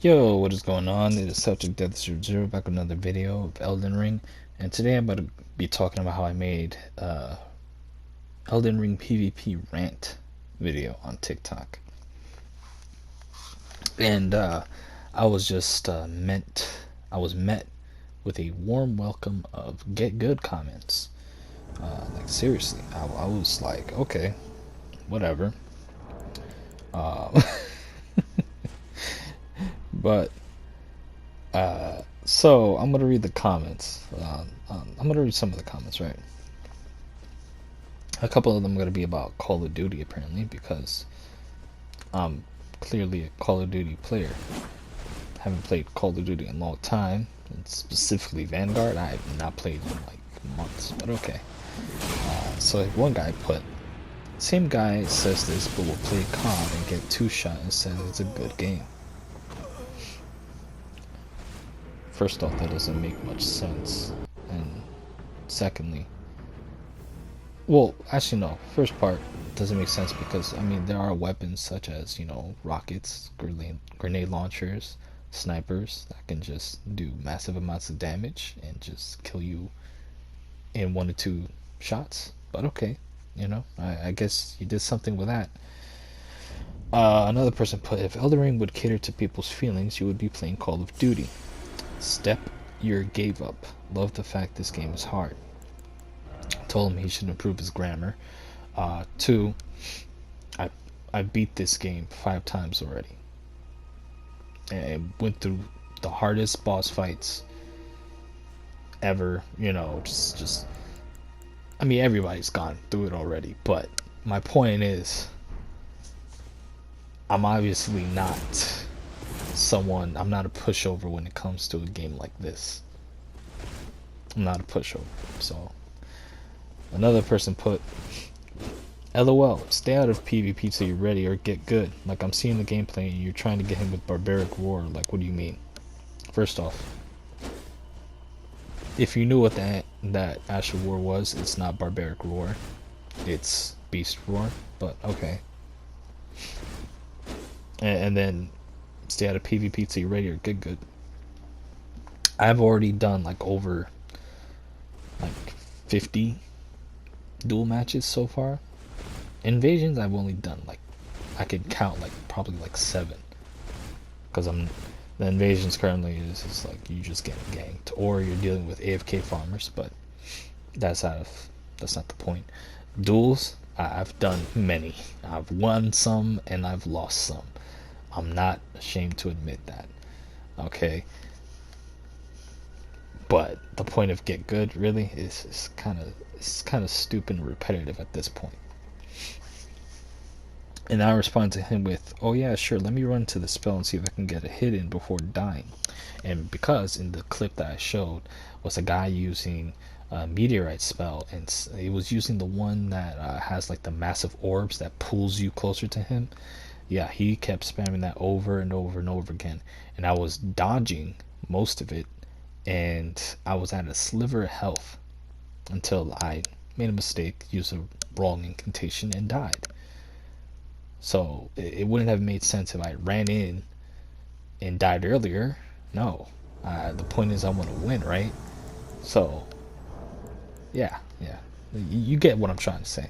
Yo, what is going on? It is Subject Death Zero back with another video of Elden Ring, and today I'm about to be talking about how I made Elden Ring PvP rant video on TikTok, and I was just I was met with a warm welcome of Get Good comments. Like seriously, I was like, okay, whatever. Uh, but So I'm gonna read the comments. I'm gonna read some of the comments, right? A couple of them are gonna be about Call of Duty, apparently, because I'm clearly a Call of Duty player. Haven't played Call of Duty in a long time, and specifically Vanguard. I have not played in like months, but okay. So one guy put, same guy says this, but will play COD and get two shot and says it's a good game. First off, that doesn't make much sense, and secondly, well, actually, no. First part doesn't make sense because, I mean, there are weapons such as, rockets, grenade launchers, snipers that can just do massive amounts of damage and just kill you in 1 or 2 shots. But okay, I guess you did something with that. Another person put, if Elden Ring would cater to people's feelings, you would be playing Call of Duty. Step your gave up. Love the fact this game is hard. Told him he should improve his grammar. 2, I beat this game 5 times already, and went through the hardest boss fights ever. Just I mean, everybody's gone through it already, but my point is, I'm obviously not I'm not a pushover when it comes to a game like this. I'm not a pushover. So another person put, LOL, stay out of PvP till you're ready or get good. Like, I'm seeing the gameplay and you're trying to get him with Barbaric Roar. Like, what do you mean? First off, if you knew what that Asher War was, it's not Barbaric Roar. It's Beast Roar, but okay. And then stay out of PvP till you're ready or get good. I've already done like over like 50 duel matches so far. Invasions I've only done like, I could count like probably like 7, because the invasions currently is like you just get ganked or you're dealing with AFK farmers, but that's not the point. Duels, I've done many. I've won some and I've lost some. I'm not ashamed to admit that. Okay. But the point of get good really is kind of stupid and repetitive at this point. And I respond to him with, oh yeah, sure, let me run to the spell and see if I can get a hit in before dying. And because in the clip that I showed was a guy using a meteorite spell, and he was using the one that has like the massive orbs that pulls you closer to him. Yeah, he kept spamming that over and over and over again, and I was dodging most of it, and I was at a sliver of health until I made a mistake, used a wrong incantation, and died. So it wouldn't have made sense if I ran in and died earlier. No, the point is I want to win, right? So yeah, you get what I'm trying to say.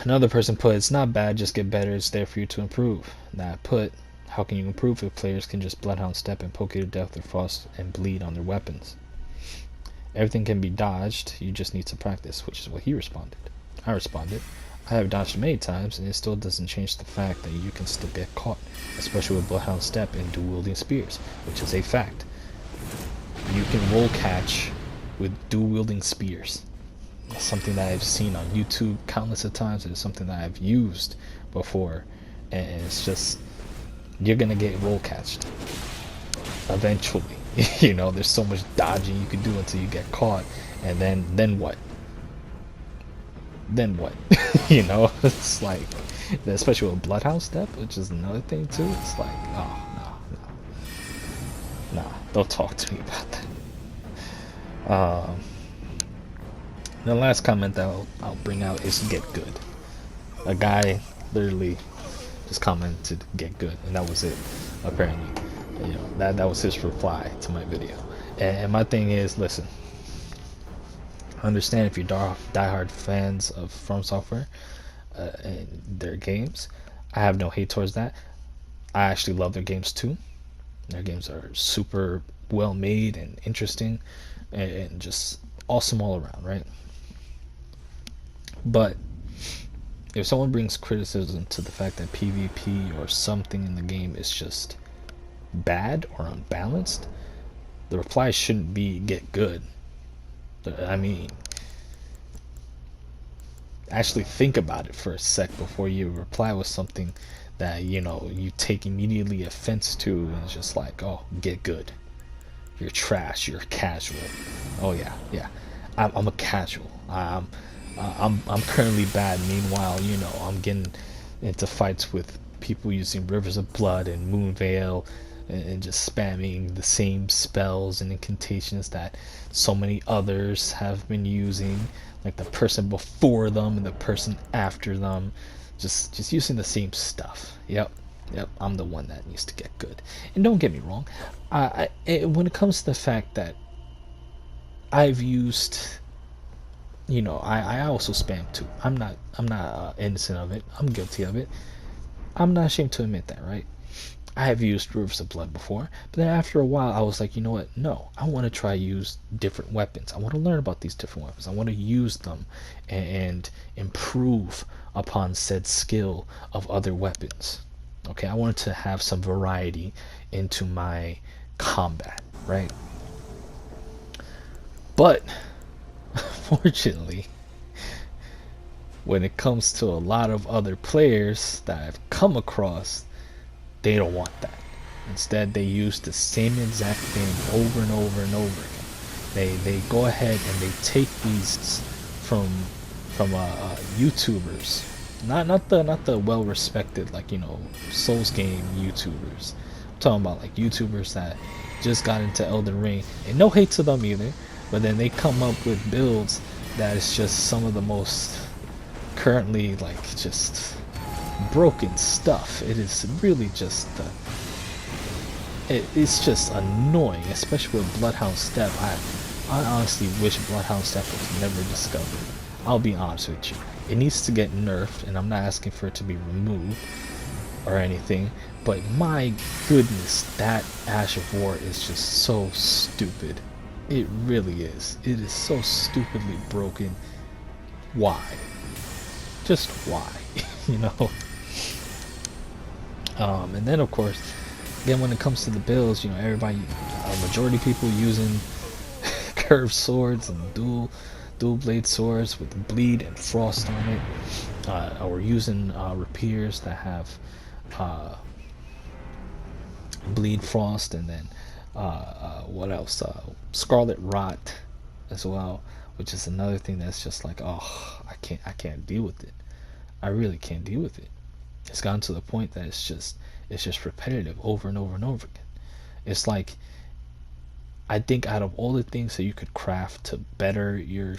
Another person put, it's not bad, just get better, it's there for you to improve. Now I put, how can you improve if players can just Bloodhound step and poke you to death or frost and bleed on their weapons? Everything can be dodged, you just need to practice, which is what he responded. I responded, I have dodged many times and it still doesn't change the fact that you can still get caught, especially with Bloodhound step and dual wielding spears, which is a fact. You can roll catch with dual wielding spears. It's something that I've seen on YouTube countless of times. It is something that I've used before, and it's just, you're gonna get roll catched eventually. There's so much dodging you can do until you get caught, and then what? It's like, especially with Bloodhound step, which is another thing too. It's like, oh no, don't talk to me about that. The last comment that I'll bring out is Get Good. A guy literally just commented Git Good, and that was it. Apparently, that was his reply to my video. And my thing is, listen, I understand if you're diehard fans of From Software and their games. I have no hate towards that. I actually love their games too. Their games are super well made and interesting, and just awesome all around, right? But if someone brings criticism to the fact that PvP or something in the game is just bad or unbalanced, the reply shouldn't be Get Good. I mean, actually think about it for a sec before you reply with something that you take immediately offense to, and it's just like, oh, Get Good, you're trash, you're casual. Oh yeah, I'm a casual. I'm currently bad. Meanwhile, I'm getting into fights with people using Rivers of Blood and Moonveil, and just spamming the same spells and incantations that so many others have been using, like the person before them and the person after them, just using the same stuff. Yep, I'm the one that needs to get good. And don't get me wrong, when it comes to the fact that I've used, I also spam too. I'm not innocent of it. I'm guilty of it. I'm not ashamed to admit that, right? I have used Rivers of Blood before, but then after a while I was like, you know what? No, I want to try use different weapons. I want to learn about these different weapons. I want to use them and improve upon said skill of other weapons. Okay, I wanted to have some variety into my combat, right? But fortunately, when it comes to a lot of other players that I've come across, they don't want that. Instead, they use the same exact thing over and over and over again. They go ahead and they take these from YouTubers, not the well respected, like, Souls game YouTubers. I'm talking about like YouTubers that just got into Elden Ring, and no hate to them either, but then they come up with builds that is just some of the most currently, like, just broken stuff. It is really just it's just annoying, especially with Bloodhound Step. I honestly wish Bloodhound Step was never discovered. I'll be honest with you, it needs to get nerfed, and I'm not asking for it to be removed or anything, but my goodness, that Ash of War is just so stupid. It really is. It is so stupidly broken. Why? Just why? And then of course, again, when it comes to the builds, everybody, a majority of people using curved swords and dual blade swords with bleed and frost on it, or using rapiers that have bleed, frost, and then what else? Scarlet rot as well, which is another thing that's just like, oh, I can't deal with it. I really can't deal with it. It's gotten to the point that it's just repetitive over and over and over again. It's like, I think out of all the things that you could craft to better your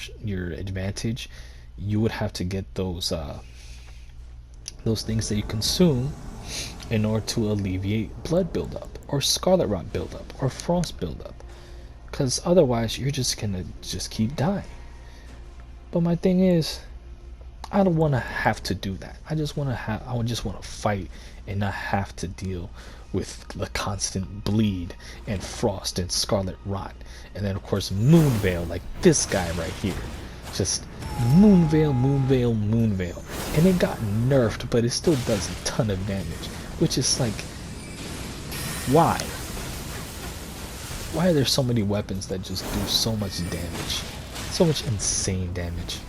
advantage, you would have to get those things that you consume in order to alleviate blood buildup, or scarlet rot buildup, or frost buildup, because otherwise you're just gonna keep dying. But my thing is, I don't want to have to do that. I just want to fight and not have to deal with the constant bleed and frost and scarlet rot, and then of course Moonveil, like this guy right here, just Moonveil, and it got nerfed, but it still does a ton of damage, which is like, why are there so many weapons that just do so much damage, so much insane damage?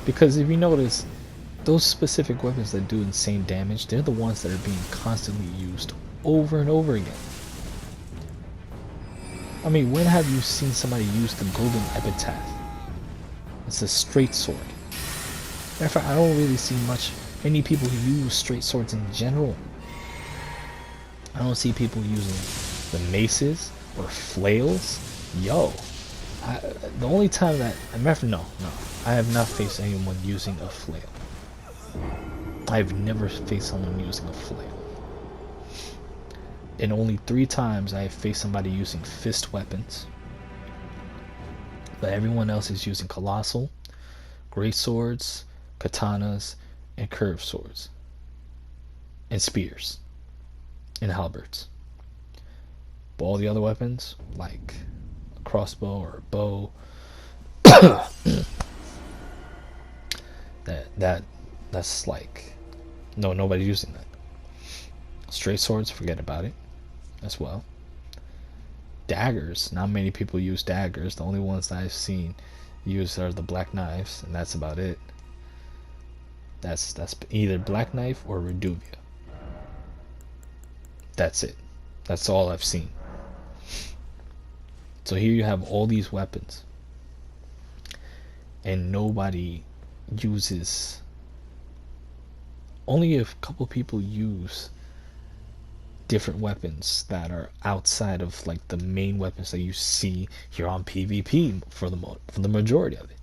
Because if you notice, those specific weapons that do insane damage, they're the ones that are being constantly used over and over again. I mean, when have you seen somebody use the Golden Epitaph? It's a straight sword. Matter of fact, I don't really see many people who use straight swords in general. I don't see people using the maces or flails. The only time that I have not faced anyone using a flail. I've never faced someone using a flail. And only 3 times I have faced somebody using fist weapons. But everyone else is using colossal, great swords, katanas, and curved swords. And spears. And halberds. But all the other weapons, like a crossbow or a bow, that's like, no, nobody's using that. Straight swords, forget about it as well. Daggers, not many people use daggers. The only ones that I've seen used are the black knives, and that's about it. That's either black knife or reduvia. That's it. That's all I've seen. So here you have all these weapons, and nobody uses. Only a couple people use different weapons that are outside of like the main weapons that you see here on PvP for the majority of it.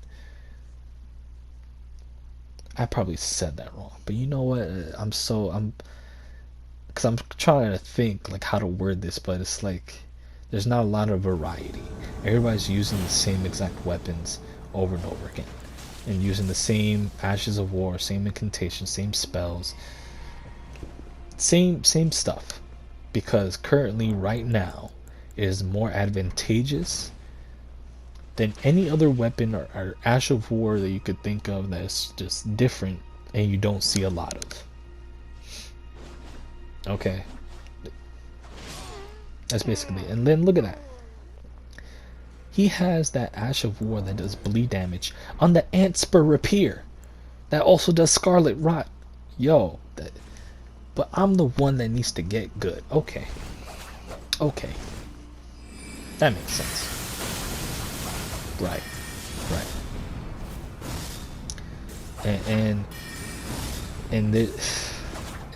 I probably said that wrong, but you know what? Because I'm trying to think like how to word this, but it's like there's not a lot of variety. Everybody's using the same exact weapons over and over again, and using the same ashes of war, same incantations, same spells, same stuff. Because currently, right now, it is more advantageous than any other weapon or ash of war that you could think of that's just different and you don't see a lot of. Okay, that's basically it. And then look at that. He has that ash of war that does bleed damage on the ant spur rapier that also does scarlet rot. Yo, but I'm the one that needs to get good. Okay, that makes sense. Right. And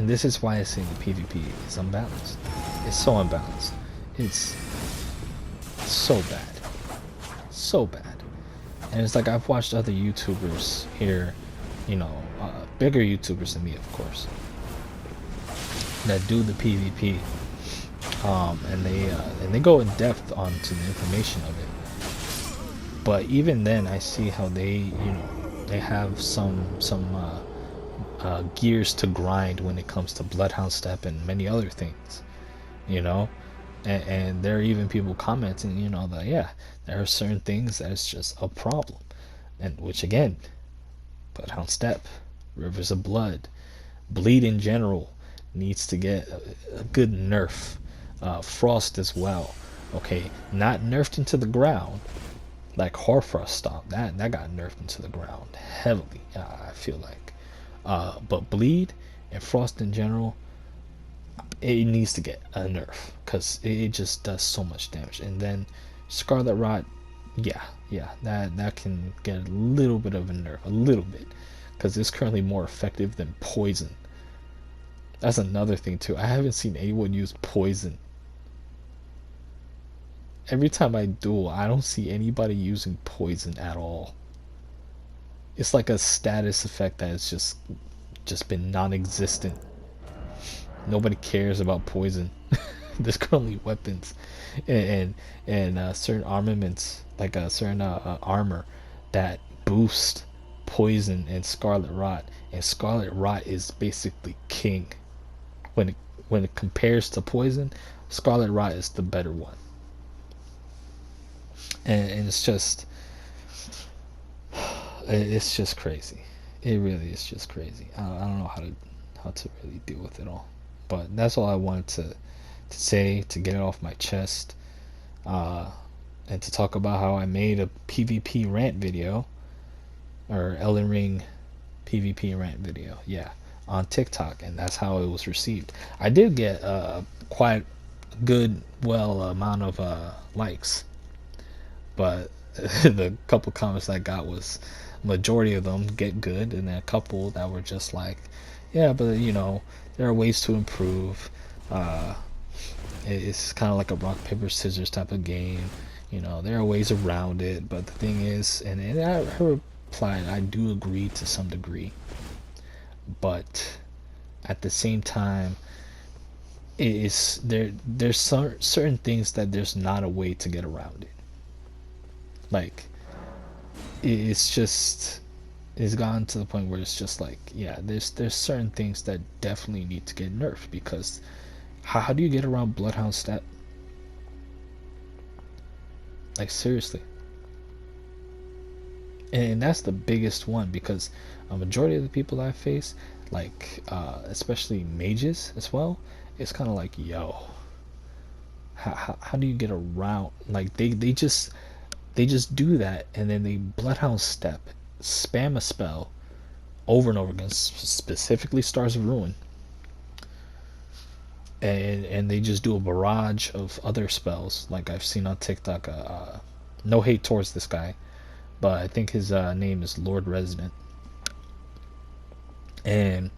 this is why I say the PvP is unbalanced. It's so unbalanced. It's so bad. And it's like I've watched other YouTubers here, bigger YouTubers than me, of course, that do the PvP, and they go in depth onto the information of it. But even then, I see how they have some gears to grind when it comes to Bloodhound Step and many other things, and there are even people commenting, that there are certain things that's just a problem, and which again, Bloodhound Step, Rivers of Blood, Bleed in general needs to get a good nerf. Frost as well. Okay, not nerfed into the ground like Horfrost Stomp. That got nerfed into the ground heavily. I feel like, but Bleed and Frost in general, it needs to get a nerf because it just does so much damage. And then Scarlet Rot, that can get a little bit of a nerf, a little bit, because it's currently more effective than Poison. That's another thing too. I haven't seen anyone use Poison. Every time I duel, I don't see anybody using Poison at all. It's like a status effect that has just been non-existent. Nobody cares about Poison. There's currently weapons and certain armaments, like a certain armor that boost Poison and Scarlet Rot, and Scarlet Rot is basically king. When it compares to Poison, Scarlet Rot is the better one. And it's just crazy. It really is just crazy. I don't know how to really deal with it all. But that's all I wanted to say, to get it off my chest, and to talk about how I made a PvP rant video, or Elden Ring PvP rant video, on TikTok, and that's how it was received. I did get quite good, amount of likes, but the couple comments I got was, majority of them get good, and then a couple that were just like, but there are ways to improve. It's kind of like a rock paper scissors type of game. There are ways around it, but the thing is, and I replied, I do agree to some degree, but at the same time, there's certain things that there's not a way to get around it. Like it's just it's gotten to the point where it's just like, yeah, there's certain things that definitely need to get nerfed, because how do you get around Bloodhound Step? Like seriously. And that's the biggest one, because a majority of the people I face, like especially mages as well, it's kind of like, yo, how do you get around? Like they just do that, and then they Bloodhound Step, spam a spell over and over again, specifically Stars of Ruin, and they just do a barrage of other spells, like I've seen on TikTok. No hate towards this guy, but I think his name is Lord Resident, and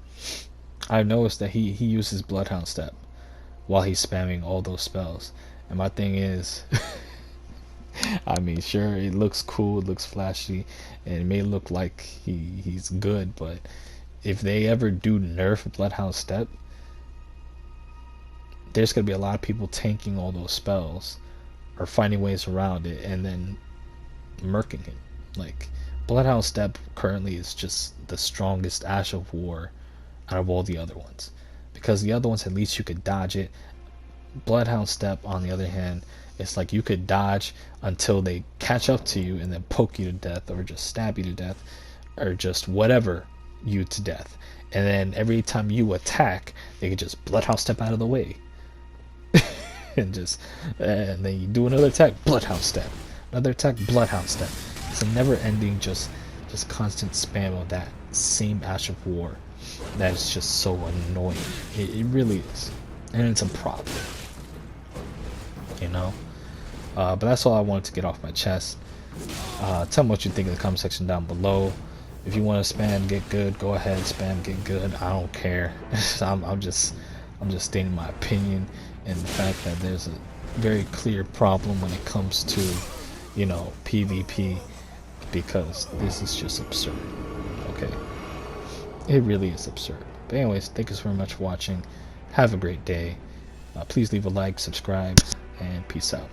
I've noticed that he uses Bloodhound Step while he's spamming all those spells. And my thing is, I mean, sure, it looks cool, it looks flashy, and it may look like he's good, but if they ever do nerf Bloodhound Step, there's gonna be a lot of people tanking all those spells or finding ways around it and then murking him. Like, Bloodhound Step currently is just the strongest Ash of War out of all the other ones, because the other ones, at least you could dodge it. Bloodhound Step, on the other hand, it's like you could dodge until they catch up to you and then poke you to death, or just stab you to death, or just whatever you to death. And then every time you attack, they could just Bloodhound Step out of the way. And then you do another attack, Bloodhound Step. Another attack, Bloodhound Step. It's a never-ending, just constant spam of that same Ash of War. That is just so annoying. It really is, and it's a problem. You know. But that's all I wanted to get off my chest. Tell me what you think in the comment section down below. If you want to spam Git Good, go ahead, spam Git Good. I don't care. I'm just stating my opinion, and the fact that there's a very clear problem when it comes to, you know, PvP, because this is just absurd. Okay, it really is absurd. But anyways, thank you so very much for watching. Have a great day. Please leave a like, subscribe, and peace out.